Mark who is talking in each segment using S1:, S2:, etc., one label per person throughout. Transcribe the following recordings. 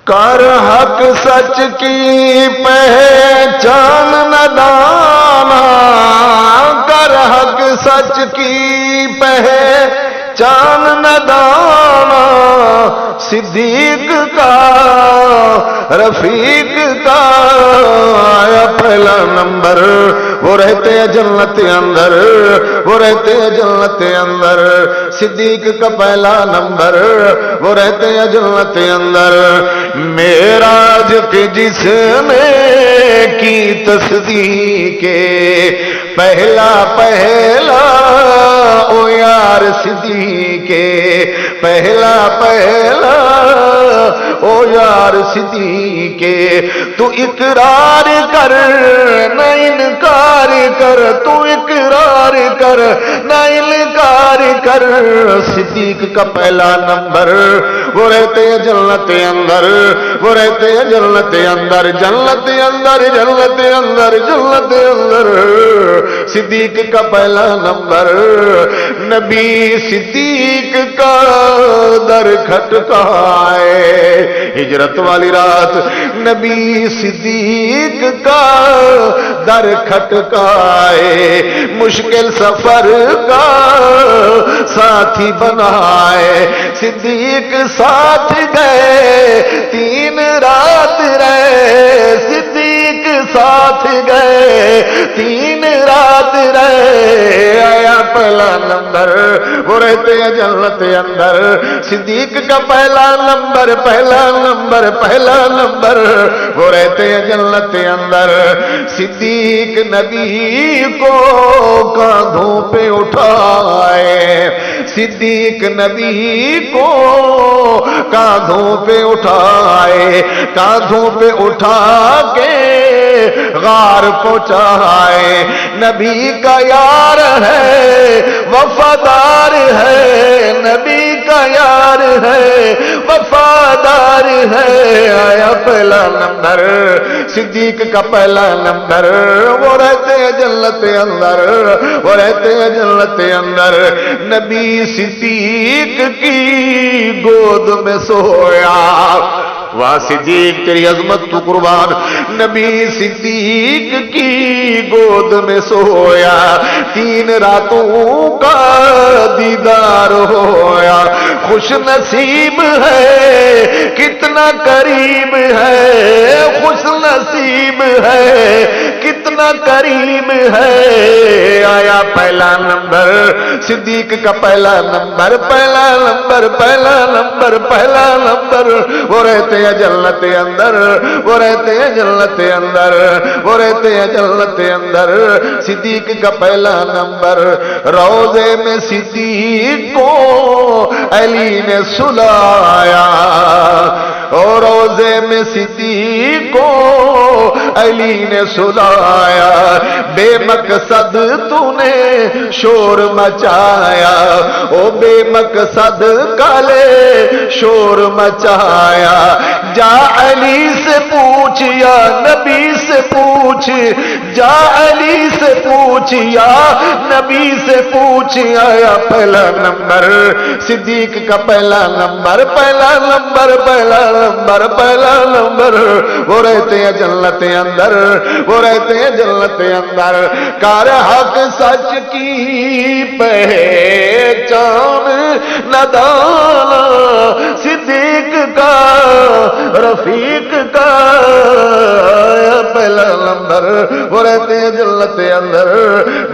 S1: کر حق سچ کی پہچان نہ دانا، کر حق سچ کی پہچان نہ دانا، صدیق کا رفیق کا آیا پہلا نمبر، وہ رہتے ہیں جنت اندر، وہ رہتے ہیں جنت اندر، صدیق کا پہلا نمبر، وہ رہتے ہیں جنت اندر۔ معراج کی جس نے کی تصدیق پہلا پہلا او یار صدیق پہلا پہلا او یار صدیق، تو اقرار کر نہ انکار کر، تو اقرار کر نہ انکار کر، صدیق کا پہلا نمبر، وہ رہتے ہیں جنت اندر، وہ رہتے ہیں جنت اندر، جنت اندر، جنت اندر، جنت اندر، صدیق کا پہلا نمبر۔ نبی صدیق کا در کھٹکائے، ہجرت والی رات نبی صدیق کا در کھٹکائے، مشکل سفر کا ساتھی بنائے، صدیق ساتھ گئے 3 رات رہے، صدیق ساتھ گئے 3 رات رہے، آیا پہلا نمبر، وہ رہتے ہیں جنت اندر، صدیق کا پہلا نمبر، پہلا نمبر، پہلا نمبر، وہ رہتے ہیں جنت اندر۔ صدیق نبی کو کاندھوں پہ اٹھائے، صدیق نبی کو کاندھوں پہ اٹھائے، کاندھوں پہ اٹھا کے غار پہنچائے، نبی کا یار ہے وفادار ہے، نبی کا یار ہے وفادار ہے، آیا پہلا نمبر، صدیق کا پہلا نمبر، وہ رہتے ہیں جنت اندر، وہ رہتے ہیں جنت اندر۔ نبی صدیق کی گود میں سویا، واہ صدیق تیری عظمت تو قربان، نبی صدیق کی گود میں سویا، 3 راتوں کا دیدار ہویا، خوش نصیب ہے کتنا قریب ہے، خوش نصیب ہے کتنا قریب ہے، آیا پہلا نمبر، صدیق کا پہلا نمبر، پہلا نمبر، پہلا نمبر، پہلا نمبر، وہ رہتے ہیں جنت اندر، وہ رہتے ہیں جنت اندر، وہ رہتے ہیں جنت اندر، صدیق کا پہلا نمبر۔ روضے میں صدیق کو علی نے سلایا، اور روضے میں صدیق کو علی نے سلایا، بے مقصد تو نے شور مچایا، او بے مقصد کالے شور مچایا، جا علی سے پوچھ یا نبی سے پوچھ، جا علی سے پوچھ یا نبی سے پوچھ، آیا پہلا نمبر، صدیق کا پہلا نمبر، پہلا نمبر، پہلا نمبر، پہلا نمبر، وہ رہتے ہیں جنت اندر، وہ رہتے ہیں جنت اندر۔ کار حق سچ کی پہچان نہ دانا، صدیق کا رفیق کا پہلا نمبر، وہ رہتے ہیں جنت اندر۔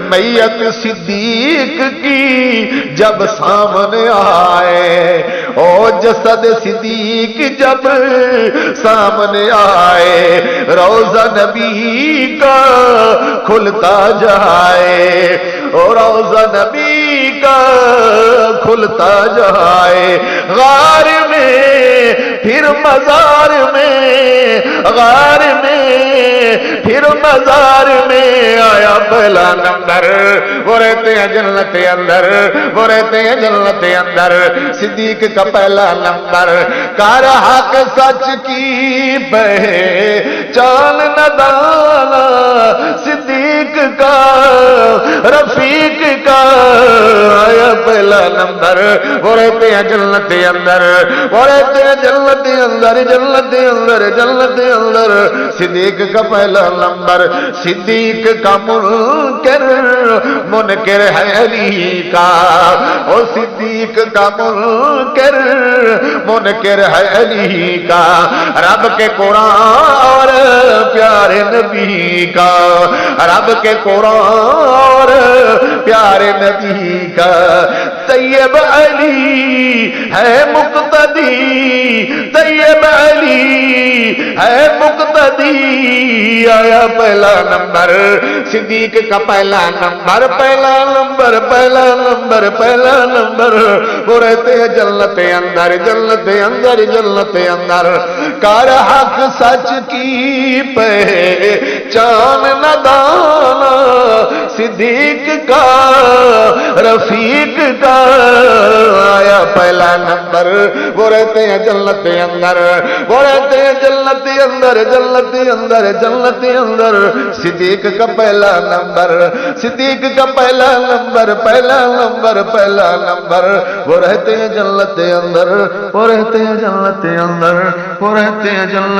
S1: میت صدیق کی جب سامنے آئے، او جسد صدیق جب سامنے آئے، روضہ نبی کا کھلتا جائے، اور روضہ نبی کا کھلتا جائے، غار میں پھر مزار میں، غار میں پھر مزار میں، آیا پہلا نمبر، وہ رہتے ہیں جنت اندر، وہ رہتے ہیں جنت اندر، صدیق کا پہلا نمبر۔ کار حق سچ کی پہچان نہ دانا، صدیق کا رفیق کا آیا پہلا نمبر، وہ رہتے ہیں جنت اندر، وہ رہتے ہیں جنت اندر جنت اندر جنت اندر صدیق کا پہلا نمبر صدیق کا منکر ہے علی کا او صدیق کا منکر ہے علی کا رب کے قرآن اور پیارے نبی کا رب کے قرآن اور پیارے نبی کا طیب علی ہے مقتدی طیب علی ہے مقتدی آیا پہلا نمبر صدیق کا پہلا نمبر پہلا نمبر پہلا نمبر پہلا نمبر وہ رہتے ہیں جنت اندر جنت اندر جنت اندر کار حق سچ کی پہچان نہ دانا صدیق کا رفیق کا آیا پہلا نمبر وہ رہتے ہیں جنت اندر وہ رہتے ہیں جنت اندر جنت اندر جنت اندر صدیق کا پہلا نمبر صدیق کا پہلا نمبر پہلا نمبر پہلا نمبر وہ رہتے ہیں جنت اندر وہ رہتے ہیں جنت اندر وہ رہتے ہیں جنت